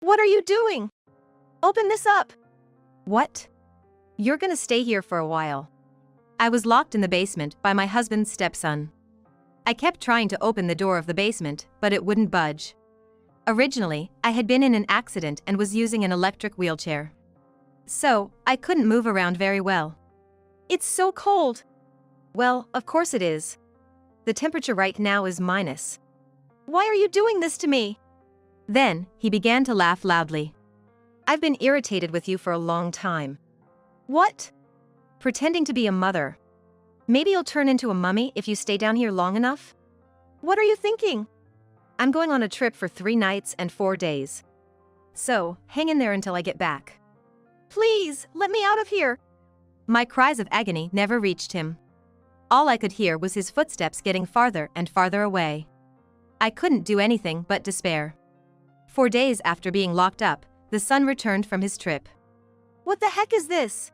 What are you doing? Open this up. What? You're gonna stay here for a while. I was locked in the basement by my husband's stepson. I kept trying to open the door of the basement, but it wouldn't budge. Originally, I had been in an accident and was using an electric wheelchair. So, I couldn't move around very well. It's so cold. Well, of course it is. The temperature right now is minus. Why are you doing this to me? Then, he began to laugh loudly. I've been irritated with you for a long time. What? Pretending to be a mother. Maybe you'll turn into a mummy if you stay down here long enough? What are you thinking? I'm going on a trip for 3 nights and 4 days. So, hang in there until I get back. Please, let me out of here. My cries of agony never reached him. All I could hear was his footsteps getting farther and farther away. I couldn't do anything but despair. 4 days after being locked up, the son returned from his trip. What the heck is this?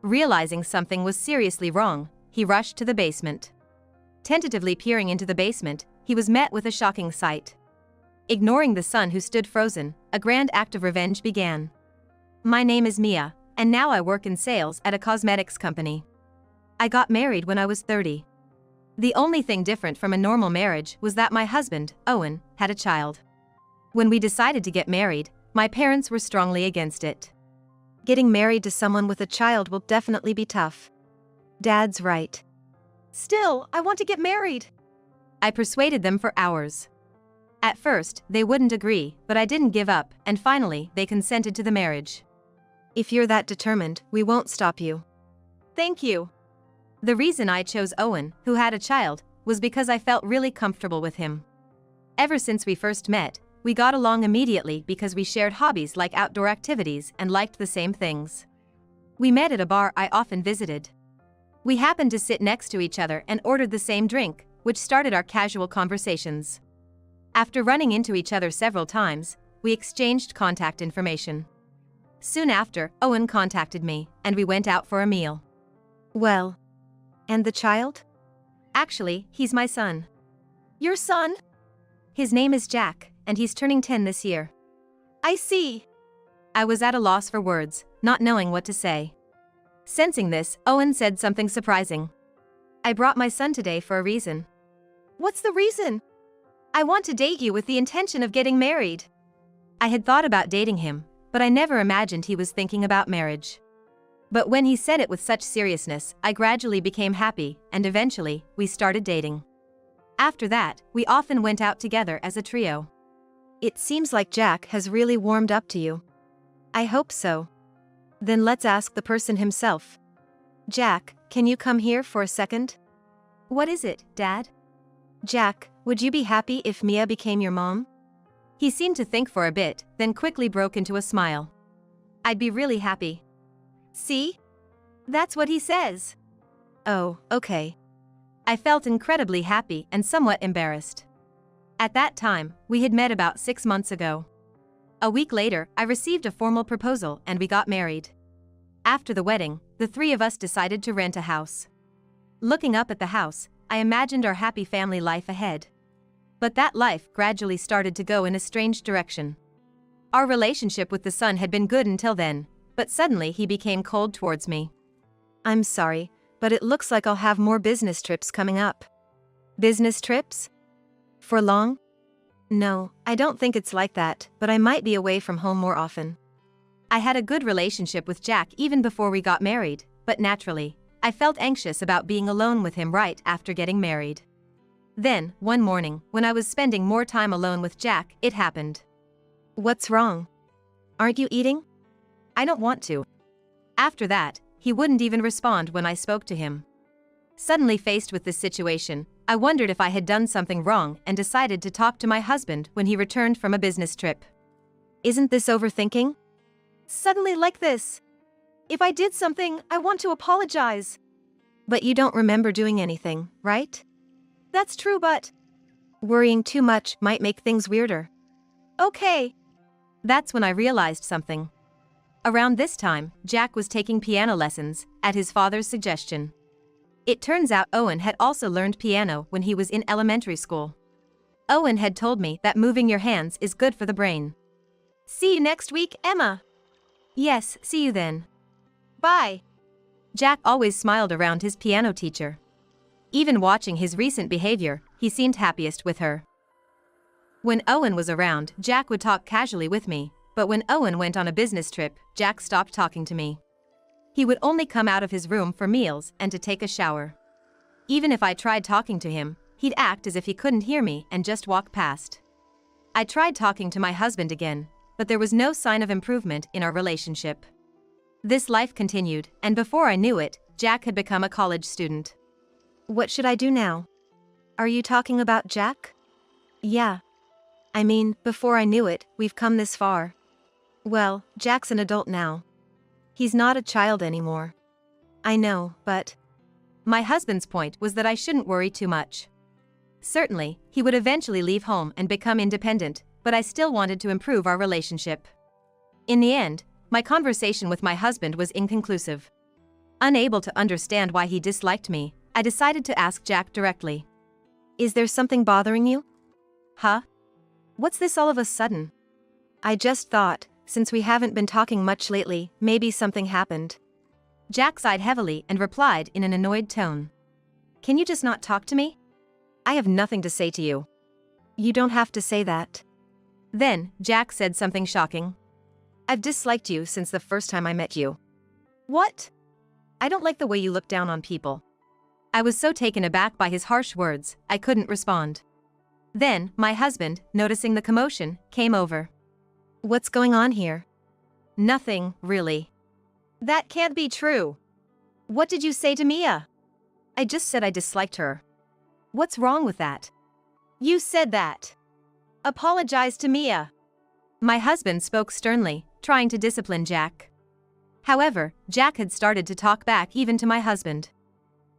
Realizing something was seriously wrong, he rushed to the basement. Tentatively peering into the basement, he was met with a shocking sight. Ignoring the son who stood frozen, a grand act of revenge began. My name is Mia, and now I work in sales at a cosmetics company. I got married when I was 30. The only thing different from a normal marriage was that my husband, Owen, had a child. When we decided to get married, my parents were strongly against it. Getting married to someone with a child will definitely be tough. Dad's right. Still, I want to get married. I persuaded them for hours. At first, they wouldn't agree, but I didn't give up, and finally, they consented to the marriage. If you're that determined, we won't stop you. Thank you. The reason I chose Owen, who had a child, was because I felt really comfortable with him. Ever since we first met, we got along immediately because we shared hobbies like outdoor activities and liked the same things. We met at a bar I often visited. We happened to sit next to each other and ordered the same drink, which started our casual conversations. After running into each other several times, we exchanged contact information. Soon after, Owen contacted me, and we went out for a meal. Well, and the child? Actually, he's my son. Your son? His name is Jack, and he's turning 10 this year. I see. I was at a loss for words, not knowing what to say. Sensing this, Owen said something surprising. I brought my son today for a reason. What's the reason? I want to date you with the intention of getting married. I had thought about dating him, but I never imagined he was thinking about marriage. But when he said it with such seriousness, I gradually became happy, and eventually, we started dating. After that, we often went out together as a trio. It seems like Jack has really warmed up to you. I hope so. Then let's ask the person himself. Jack, can you come here for a second? What is it, Dad? Jack, would you be happy if Mia became your mom? He seemed to think for a bit, then quickly broke into a smile. I'd be really happy. See? That's what he says. Oh, okay. I felt incredibly happy and somewhat embarrassed. At that time, we had met about 6 months ago. A week later, I received a formal proposal and we got married. After the wedding, the 3 of us decided to rent a house. Looking up at the house, I imagined our happy family life ahead. But that life gradually started to go in a strange direction. Our relationship with the son had been good until then, but suddenly he became cold towards me. I'm sorry, but it looks like I'll have more business trips coming up. Business trips? For long? No, I don't think it's like that, but I might be away from home more often. I had a good relationship with Jack even before we got married, but naturally, I felt anxious about being alone with him right after getting married. Then, one morning, when I was spending more time alone with Jack, it happened. What's wrong? Aren't you eating? I don't want to. After that, he wouldn't even respond when I spoke to him. Suddenly faced with this situation, I wondered if I had done something wrong and decided to talk to my husband when he returned from a business trip. Isn't this overthinking? Suddenly like this. If I did something, I want to apologize. But you don't remember doing anything, right? That's true, but worrying too much might make things weirder. Okay. That's when I realized something. Around this time, Jack was taking piano lessons, at his father's suggestion. It turns out Owen had also learned piano when he was in elementary school. Owen had told me that moving your hands is good for the brain. See you next week, Emma. Yes, see you then. Bye. Jack always smiled around his piano teacher. Even watching his recent behavior, he seemed happiest with her. When Owen was around, Jack would talk casually with me, but when Owen went on a business trip, Jack stopped talking to me. He would only come out of his room for meals and to take a shower. Even if I tried talking to him, he'd act as if he couldn't hear me and just walk past. I tried talking to my husband again, but there was no sign of improvement in our relationship. This life continued, and before I knew it, Jack had become a college student. What should I do now? Are you talking about Jack? Yeah. I mean, before I knew it, we've come this far. Well, Jack's an adult now. He's not a child anymore. I know, but... My husband's point was that I shouldn't worry too much. Certainly, he would eventually leave home and become independent, but I still wanted to improve our relationship. In the end, my conversation with my husband was inconclusive. Unable to understand why he disliked me, I decided to ask Jack directly. Is there something bothering you? Huh? What's this all of a sudden? I just thought, since we haven't been talking much lately, maybe something happened. Jack sighed heavily and replied in an annoyed tone. Can you just not talk to me? I have nothing to say to you. You don't have to say that. Then, Jack said something shocking. I've disliked you since the first time I met you. What? I don't like the way you look down on people. I was so taken aback by his harsh words, I couldn't respond. Then, my husband, noticing the commotion, came over. What's going on here? Nothing, really. That can't be true. What did you say to Mia? I just said I disliked her. What's wrong with that? You said that. Apologize to Mia. My husband spoke sternly, trying to discipline Jack. However, Jack had started to talk back even to my husband.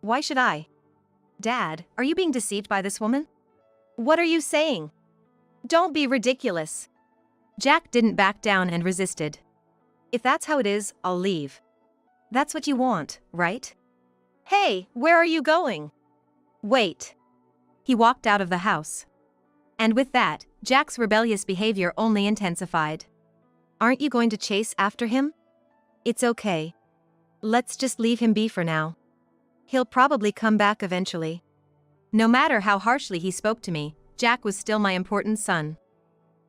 Why should I? Dad, are you being deceived by this woman? What are you saying? Don't be ridiculous. Jack didn't back down and resisted. If that's how it is, I'll leave. That's what you want, right? Hey, where are you going? Wait. He walked out of the house. And with that, Jack's rebellious behavior only intensified. Aren't you going to chase after him? It's okay. Let's just leave him be for now. He'll probably come back eventually. No matter how harshly he spoke to me, Jack was still my important son.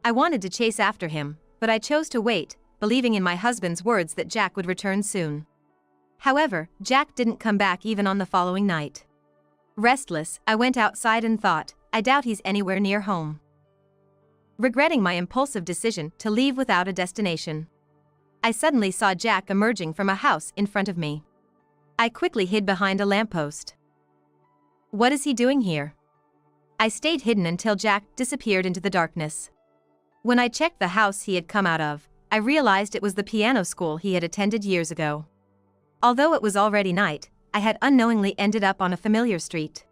I wanted to chase after him, but I chose to wait, believing in my husband's words that Jack would return soon. However, Jack didn't come back even on the following night. Restless, I went outside and thought, I doubt he's anywhere near home. Regretting my impulsive decision to leave without a destination, I suddenly saw Jack emerging from a house in front of me. I quickly hid behind a lamppost. What is he doing here? I stayed hidden until Jack disappeared into the darkness. When I checked the house he had come out of, I realized it was the piano school he had attended years ago. Although it was already night, I had unknowingly ended up on a familiar street.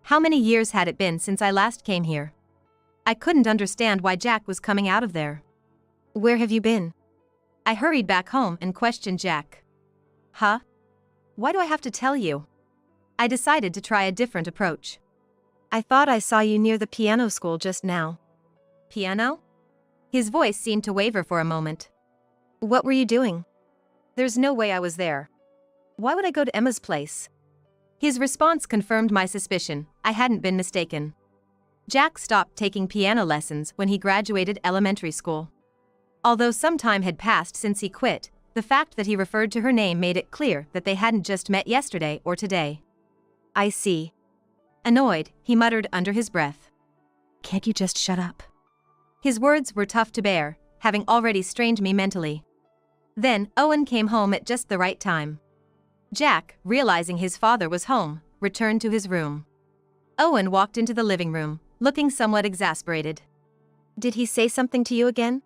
How many years had it been since I last came here? I couldn't understand why Jack was coming out of there. Where have you been? I hurried back home and questioned Jack. Huh? Why do I have to tell you? I decided to try a different approach. I thought I saw you near the piano school just now. Piano? His voice seemed to waver for a moment. What were you doing? There's no way I was there. Why would I go to Emma's place? His response confirmed my suspicion. I hadn't been mistaken. Jack stopped taking piano lessons when he graduated elementary school. Although some time had passed since he quit, the fact that he referred to her name made it clear that they hadn't just met yesterday or today. I see. Annoyed, he muttered under his breath. Can't you just shut up? His words were tough to bear, having already strained me mentally. Then, Owen came home at just the right time. Jack, realizing his father was home, returned to his room. Owen walked into the living room, looking somewhat exasperated. Did he say something to you again?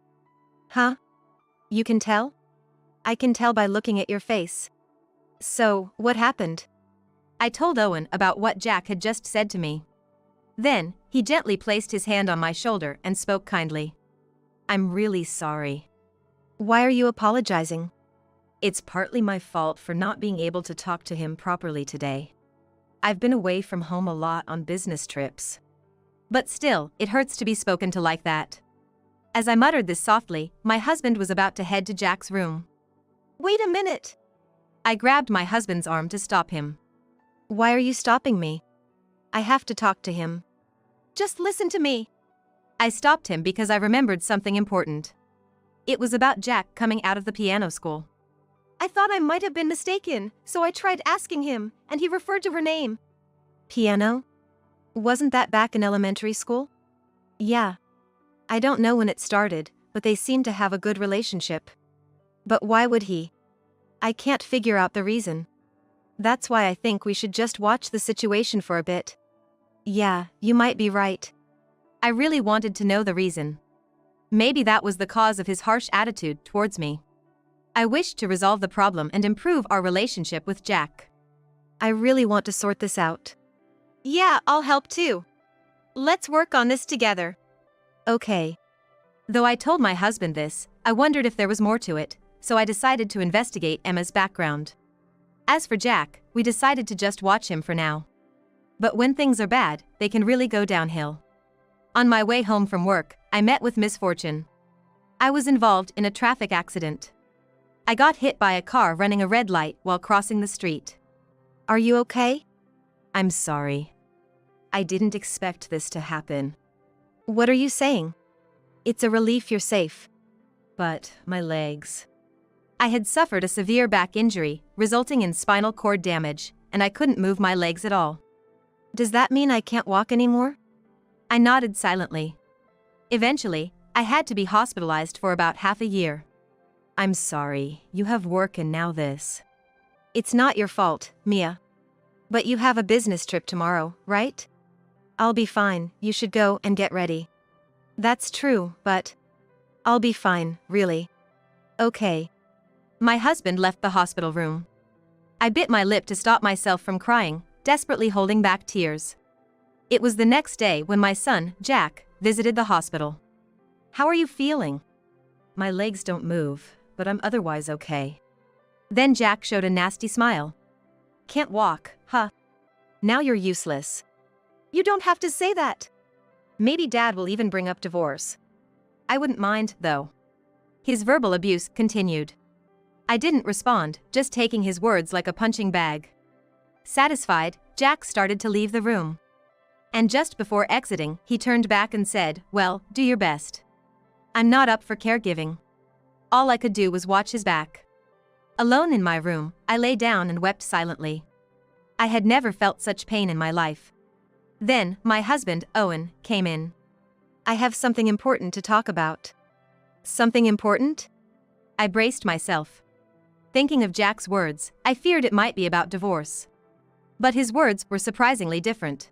Huh? You can tell? I can tell by looking at your face. So, what happened? I told Owen about what Jack had just said to me. Then, he gently placed his hand on my shoulder and spoke kindly. I'm really sorry. Why are you apologizing? It's partly my fault for not being able to talk to him properly today. I've been away from home a lot on business trips. But still, it hurts to be spoken to like that. As I muttered this softly, my husband was about to head to Jack's room. Wait a minute. I grabbed my husband's arm to stop him. Why are you stopping me? I have to talk to him. Just listen to me. I stopped him because I remembered something important. It was about Jack coming out of the piano school. I thought I might have been mistaken, so I tried asking him, and he referred to her name. Piano? Wasn't that back in elementary school? Yeah. I don't know when it started, but they seem to have a good relationship. But why would he? I can't figure out the reason. That's why I think we should just watch the situation for a bit. Yeah, you might be right. I really wanted to know the reason. Maybe that was the cause of his harsh attitude towards me. I wished to resolve the problem and improve our relationship with Jack. I really want to sort this out. Yeah, I'll help too. Let's work on this together. Okay. Though I told my husband this, I wondered if there was more to it, so I decided to investigate Emma's background. As for Jack, we decided to just watch him for now. But when things are bad, they can really go downhill. On my way home from work, I met with misfortune. I was involved in a traffic accident. I got hit by a car running a red light while crossing the street. Are you okay? I'm sorry. I didn't expect this to happen. What are you saying? It's a relief you're safe. But my legs. I had suffered a severe back injury, resulting in spinal cord damage, and I couldn't move my legs at all. Does that mean I can't walk anymore? I nodded silently. Eventually, I had to be hospitalized for about half a year. I'm sorry, you have work and now this. It's not your fault, Mia. But you have a business trip tomorrow, right? I'll be fine, you should go and get ready. That's true, but I'll be fine, really. Okay. My husband left the hospital room. I bit my lip to stop myself from crying, desperately holding back tears. It was the next day when my son, Jack, visited the hospital. How are you feeling? My legs don't move, but I'm otherwise okay. Then Jack showed a nasty smile. Can't walk, huh? Now you're useless. You don't have to say that. Maybe Dad will even bring up divorce. I wouldn't mind, though. His verbal abuse continued. I didn't respond, just taking his words like a punching bag. Satisfied, Jack started to leave the room. And just before exiting, he turned back and said, "Well, do your best. I'm not up for caregiving." All I could do was watch his back. Alone in my room, I lay down and wept silently. I had never felt such pain in my life. Then, my husband, Owen, came in. I have something important to talk about. Something important? I braced myself. Thinking of Jack's words, I feared it might be about divorce. But his words were surprisingly different.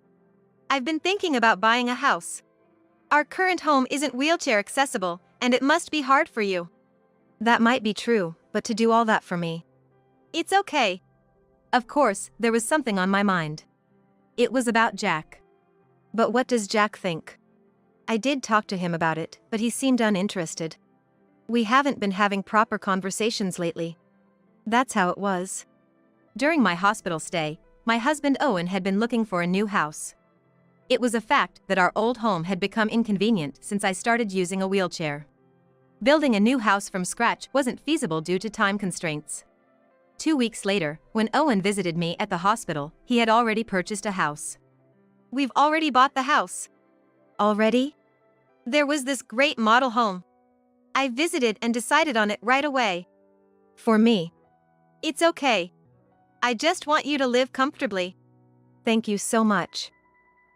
I've been thinking about buying a house. Our current home isn't wheelchair accessible, and it must be hard for you. That might be true, but to do all that for me. It's okay. Of course, there was something on my mind. It was about Jack. But what does Jack think? I did talk to him about it, but he seemed uninterested. We haven't been having proper conversations lately. That's how it was. During my hospital stay, my husband Owen had been looking for a new house. It was a fact that our old home had become inconvenient since I started using a wheelchair. Building a new house from scratch wasn't feasible due to time constraints. 2 weeks later, when Owen visited me at the hospital, he had already purchased a house. We've already bought the house. Already? There was this great model home. I visited and decided on it right away. For me. It's okay. I just want you to live comfortably. Thank you so much.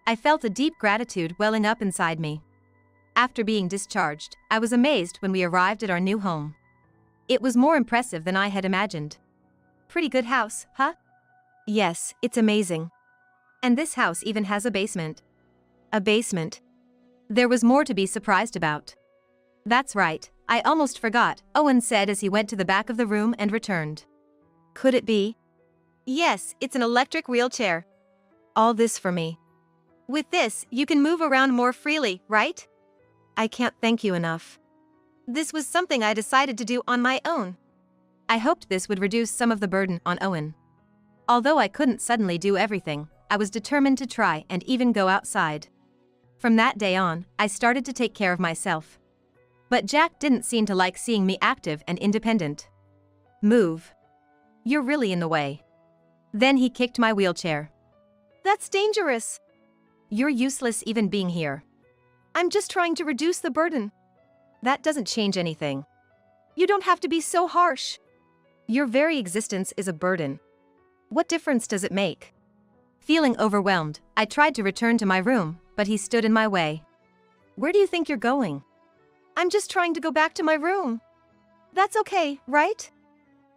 I felt a deep gratitude welling up inside me. After being discharged, I was amazed when we arrived at our new home. It was more impressive than I had imagined. Pretty good house, huh? Yes, it's amazing. And this house even has a basement. A basement? There was more to be surprised about. That's right, I almost forgot, Owen said as he went to the back of the room and returned. Could it be? Yes, it's an electric wheelchair. All this for me. With this, you can move around more freely, right? I can't thank you enough. This was something I decided to do on my own. I hoped this would reduce some of the burden on Owen. Although I couldn't suddenly do everything, I was determined to try and even go outside. From that day on, I started to take care of myself. But Jack didn't seem to like seeing me active and independent. Move. You're really in the way. Then he kicked my wheelchair. That's dangerous. You're useless even being here. I'm just trying to reduce the burden. That doesn't change anything. You don't have to be so harsh. Your very existence is a burden. What difference does it make? Feeling overwhelmed, I tried to return to my room, but he stood in my way. Where do you think you're going? I'm just trying to go back to my room. That's okay, right?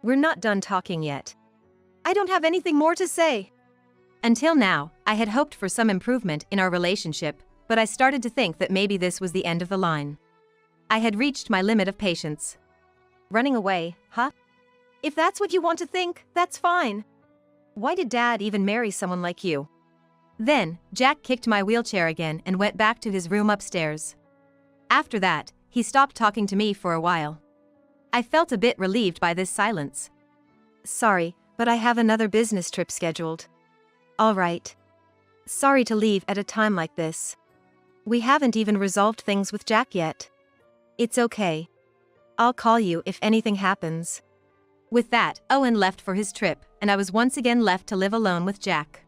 We're not done talking yet. I don't have anything more to say. Until now, I had hoped for some improvement in our relationship, but I started to think that maybe this was the end of the line. I had reached my limit of patience. Running away, huh? If that's what you want to think, that's fine. Why did Dad even marry someone like you? Then, Jack kicked my wheelchair again and went back to his room upstairs. After that, he stopped talking to me for a while. I felt a bit relieved by this silence. Sorry, but I have another business trip scheduled. All right. Sorry to leave at a time like this. We haven't even resolved things with Jack yet. It's okay. I'll call you if anything happens. With that, Owen left for his trip, and I was once again left to live alone with Jack.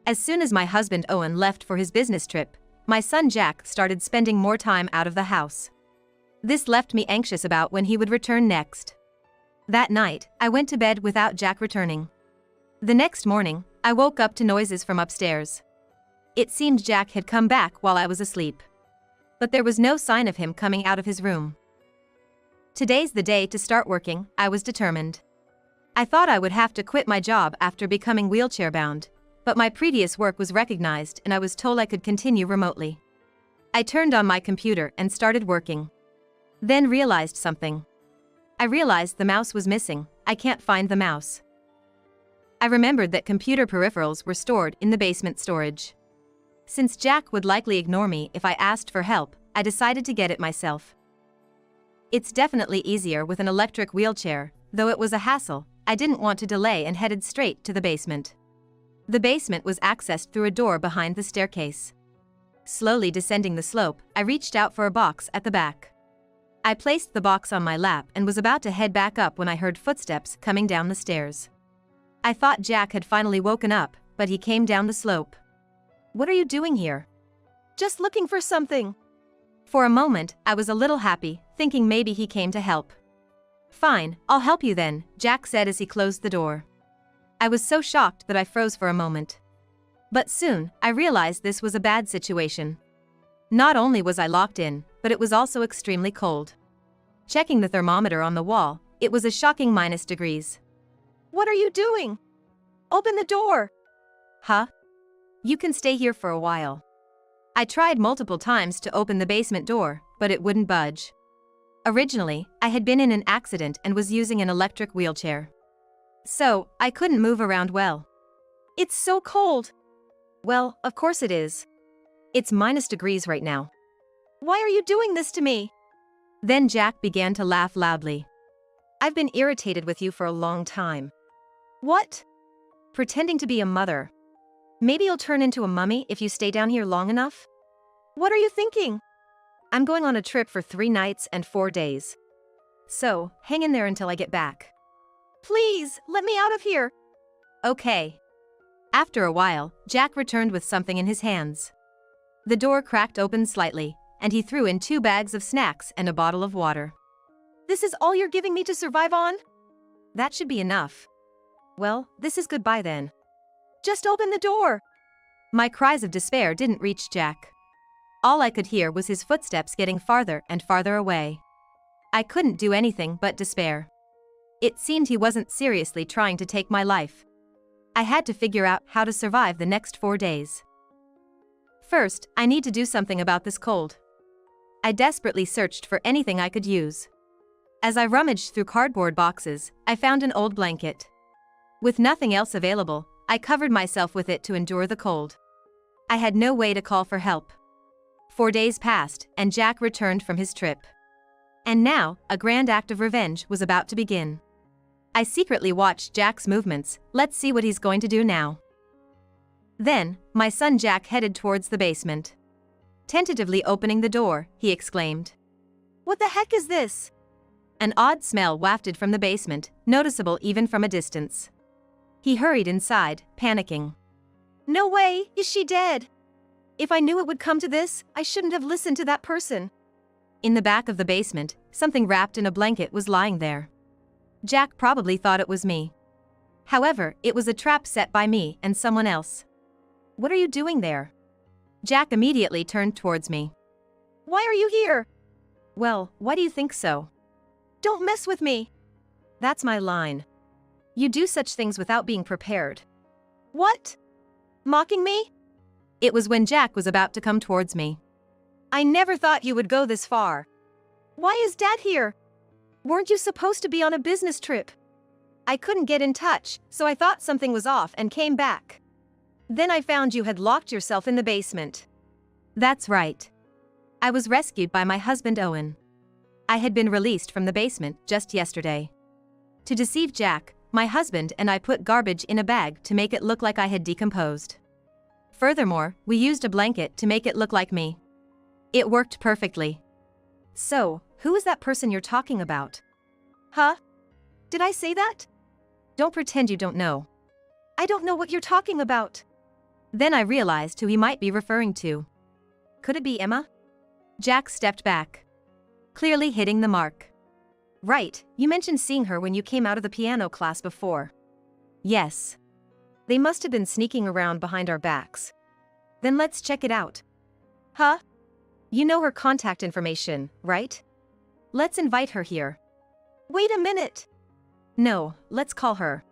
As soon as my husband Owen left for his business trip, my son Jack started spending more time out of the house. This left me anxious about when he would return next. That night, I went to bed without Jack returning. The next morning, I woke up to noises from upstairs. It seemed Jack had come back while I was asleep. But there was no sign of him coming out of his room. Today's the day to start working, I was determined. I thought I would have to quit my job after becoming wheelchair-bound, but my previous work was recognized and I was told I could continue remotely. I turned on my computer and started working. Then realized something. I realized the mouse was missing. I can't find the mouse. I remembered that computer peripherals were stored in the basement storage. Since Jack would likely ignore me if I asked for help, I decided to get it myself. It's definitely easier with an electric wheelchair, though it was a hassle. I didn't want to delay and headed straight to the basement. The basement was accessed through a door behind the staircase. Slowly descending the slope, I reached out for a box at the back. I placed the box on my lap and was about to head back up when I heard footsteps coming down the stairs. I thought Jack had finally woken up, but he came down the slope. What are you doing here? Just looking for something. For a moment, I was a little happy, thinking maybe he came to help. Fine, I'll help you then, Jack said as he closed the door. I was so shocked that I froze for a moment. But soon, I realized this was a bad situation. Not only was I locked in, but it was also extremely cold. Checking the thermometer on the wall, it was a shocking -degrees. What are you doing? Open the door. Huh? You can stay here for a while. I tried multiple times to open the basement door, but it wouldn't budge. Originally, I had been in an accident and was using an electric wheelchair. So, I couldn't move around well. It's so cold. Well, of course it is. It's -degrees right now. Why are you doing this to me? Then Jack began to laugh loudly. I've been irritated with you for a long time. What? Pretending to be a mother. Maybe you'll turn into a mummy if you stay down here long enough? What are you thinking? I'm going on a trip for 3 nights and 4 days. So, hang in there until I get back. Please, let me out of here. Okay. After a while, Jack returned with something in his hands. The door cracked open slightly, and he threw in 2 bags of snacks and a bottle of water. This is all you're giving me to survive on? That should be enough. Well, this is goodbye then. Just open the door. My cries of despair didn't reach Jack. All I could hear was his footsteps getting farther and farther away. I couldn't do anything but despair. It seemed he wasn't seriously trying to take my life. I had to figure out how to survive the next 4 days. First, I need to do something about this cold. I desperately searched for anything I could use. As I rummaged through cardboard boxes, I found an old blanket. With nothing else available, I covered myself with it to endure the cold. I had no way to call for help. 4 days passed, and Jack returned from his trip. And now, a grand act of revenge was about to begin. I secretly watched Jack's movements. Let's see what he's going to do now. Then, my son Jack headed towards the basement. Tentatively opening the door, he exclaimed. What the heck is this? An odd smell wafted from the basement, noticeable even from a distance. He hurried inside, panicking. No way, is she dead? If I knew it would come to this, I shouldn't have listened to that person. In the back of the basement, something wrapped in a blanket was lying there. Jack probably thought it was me. However, it was a trap set by me and someone else. What are you doing there? Jack immediately turned towards me. Why are you here? Well, why do you think so? Don't mess with me. That's my line. You do such things without being prepared. What? Mocking me? It was when Jack was about to come towards me. I never thought you would go this far. Why is Dad here? Weren't you supposed to be on a business trip? I couldn't get in touch, so I thought something was off and came back. Then I found you had locked yourself in the basement. That's right. I was rescued by my husband Owen. I had been released from the basement just yesterday. To deceive Jack, my husband and I put garbage in a bag to make it look like I had decomposed. Furthermore, we used a blanket to make it look like me. It worked perfectly. So, who is that person you're talking about? Huh? Did I say that? Don't pretend you don't know. I don't know what you're talking about. Then I realized who he might be referring to. Could it be Emma? Jack stepped back, clearly hitting the mark. Right, you mentioned seeing her when you came out of the piano class before. Yes. They must have been sneaking around behind our backs. Then let's check it out. Huh? You know her contact information, right? Let's invite her here. Wait a minute. No, let's call her.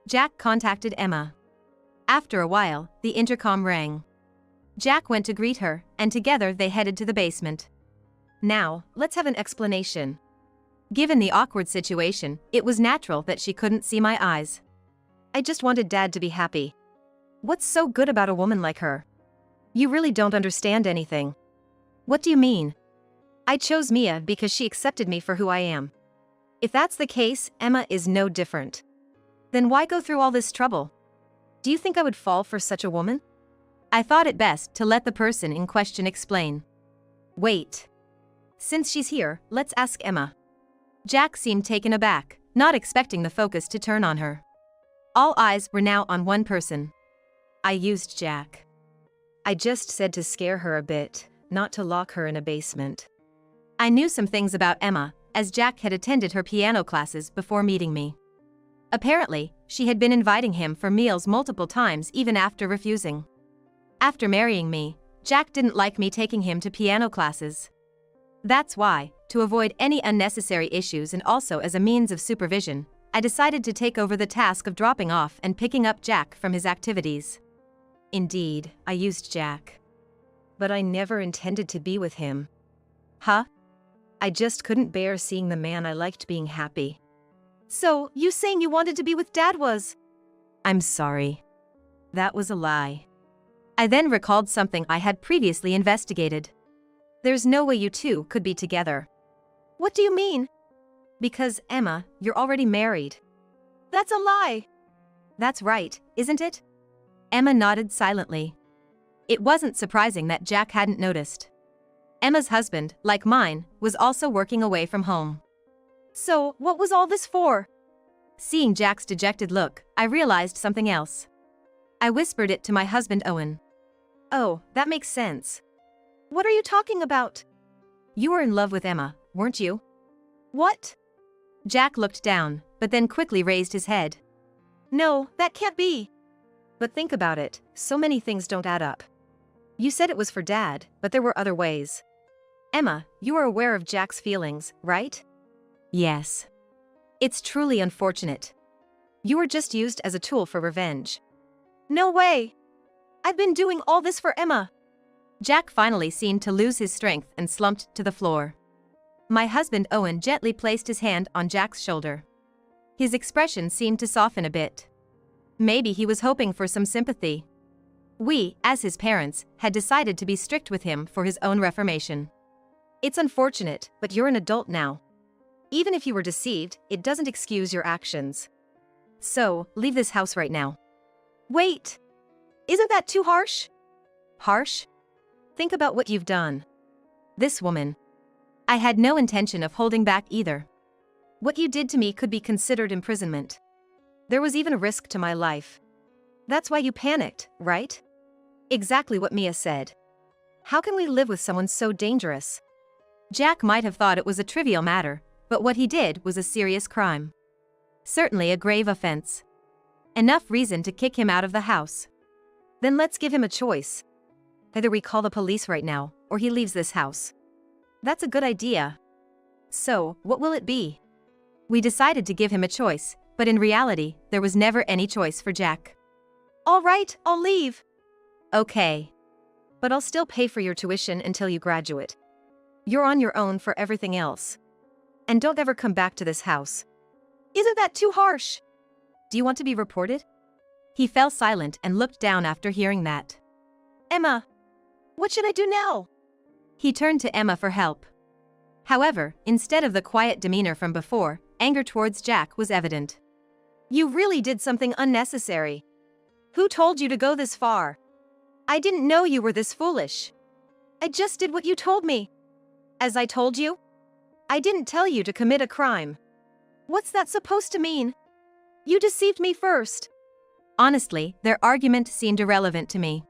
Jack contacted Emma. After a while, the intercom rang. Jack went to greet her, and together they headed to the basement. Now, let's have an explanation. Given the awkward situation, it was natural that she couldn't see my eyes. I just wanted Dad to be happy. What's so good about a woman like her? You really don't understand anything. What do you mean? I chose Mia because she accepted me for who I am. If that's the case, Emma is no different. Then why go through all this trouble? Do you think I would fall for such a woman? I thought it best to let the person in question explain. Wait. Since she's here, let's ask Emma. Jack seemed taken aback, not expecting the focus to turn on her. All eyes were now on one person. I used Jack. I just said to scare her a bit, not to lock her in a basement. I knew some things about Emma, as Jack had attended her piano classes before meeting me. Apparently, she had been inviting him for meals multiple times even after refusing. After marrying me, Jack didn't like me taking him to piano classes. That's why, to avoid any unnecessary issues and also as a means of supervision, I decided to take over the task of dropping off and picking up Jack from his activities. Indeed, I used Jack. But I never intended to be with him. Huh? I just couldn't bear seeing the man I liked being happy. So, you saying you wanted to be with Dad was? I'm sorry. That was a lie. I then recalled something I had previously investigated. There's no way you two could be together. What do you mean? Because, Emma, you're already married. That's a lie. That's right, isn't it? Emma nodded silently. It wasn't surprising that Jack hadn't noticed. Emma's husband, like mine, was also working away from home. So, what was all this for? Seeing Jack's dejected look, I realized something else. I whispered it to my husband Owen. Oh, that makes sense. What are you talking about? You were in love with Emma, weren't you? What? Jack looked down, but then quickly raised his head. No, that can't be. But think about it, so many things don't add up. You said it was for Dad, but there were other ways. Emma, you are aware of Jack's feelings, right? Yes. It's truly unfortunate. You were just used as a tool for revenge. No way! I've been doing all this for Emma. Jack finally seemed to lose his strength and slumped to the floor. My husband Owen gently placed his hand on Jack's shoulder. His expression seemed to soften a bit. Maybe he was hoping for some sympathy. We, as his parents, had decided to be strict with him for his own reformation. It's unfortunate, but you're an adult now. Even if you were deceived, it doesn't excuse your actions. So, leave this house right now. Wait! Isn't that too harsh? Harsh? Think about what you've done. This woman. I had no intention of holding back either. What you did to me could be considered imprisonment. There was even a risk to my life. That's why you panicked, right? Exactly what Mia said. How can we live with someone so dangerous? Jack might have thought it was a trivial matter, but what he did was a serious crime. Certainly a grave offense. Enough reason to kick him out of the house. Then let's give him a choice. Either we call the police right now, or he leaves this house. That's a good idea. So, what will it be? We decided to give him a choice, but in reality, there was never any choice for Jack. All right, I'll leave. Okay. But I'll still pay for your tuition until you graduate. You're on your own for everything else. And don't ever come back to this house. Isn't that too harsh? Do you want to be reported? He fell silent and looked down after hearing that. Emma, what should I do now? He turned to Emma for help. However, instead of the quiet demeanor from before, anger towards Jack was evident. You really did something unnecessary. Who told you to go this far? I didn't know you were this foolish. I just did what you told me. As I told you? I didn't tell you to commit a crime. What's that supposed to mean? You deceived me first. Honestly, their argument seemed irrelevant to me.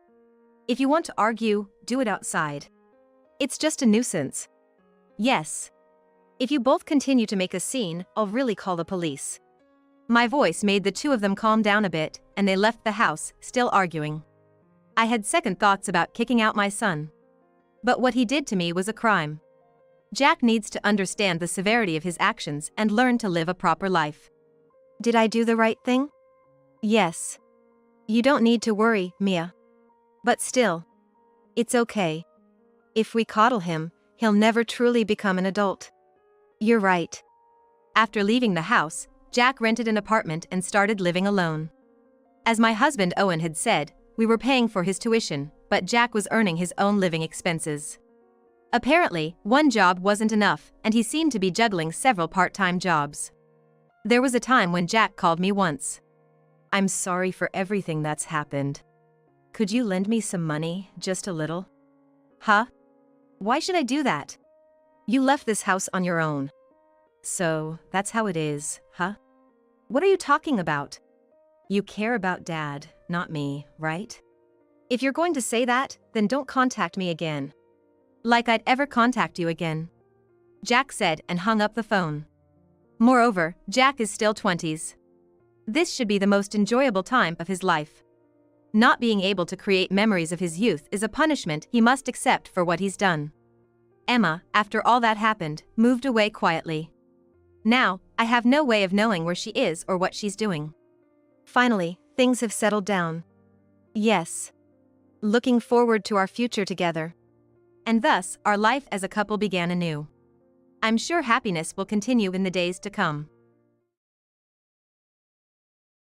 If you want to argue, do it outside. It's just a nuisance. Yes. If you both continue to make a scene, I'll really call the police. My voice made the two of them calm down a bit, and they left the house, still arguing. I had second thoughts about kicking out my son. But what he did to me was a crime. Jack needs to understand the severity of his actions and learn to live a proper life. Did I do the right thing? Yes. You don't need to worry, Mia. But still. It's okay. If we coddle him, he'll never truly become an adult. You're right. After leaving the house, Jack rented an apartment and started living alone. As my husband Owen had said, we were paying for his tuition, but Jack was earning his own living expenses. Apparently, one job wasn't enough, and he seemed to be juggling several part-time jobs. There was a time when Jack called me once. I'm sorry for everything that's happened. Could you lend me some money, just a little? Huh? Why should I do that? You left this house on your own. So, that's how it is, huh? What are you talking about? You care about Dad, not me, right? If you're going to say that, then don't contact me again. Like I'd ever contact you again. Jack said and hung up the phone. Moreover, Jack is still 20s. This should be the most enjoyable time of his life. Not being able to create memories of his youth is a punishment he must accept for what he's done. Emma, after all that happened, moved away quietly. Now, I have no way of knowing where she is or what she's doing. Finally, things have settled down. Yes. Looking forward to our future together. And thus, our life as a couple began anew. I'm sure happiness will continue in the days to come.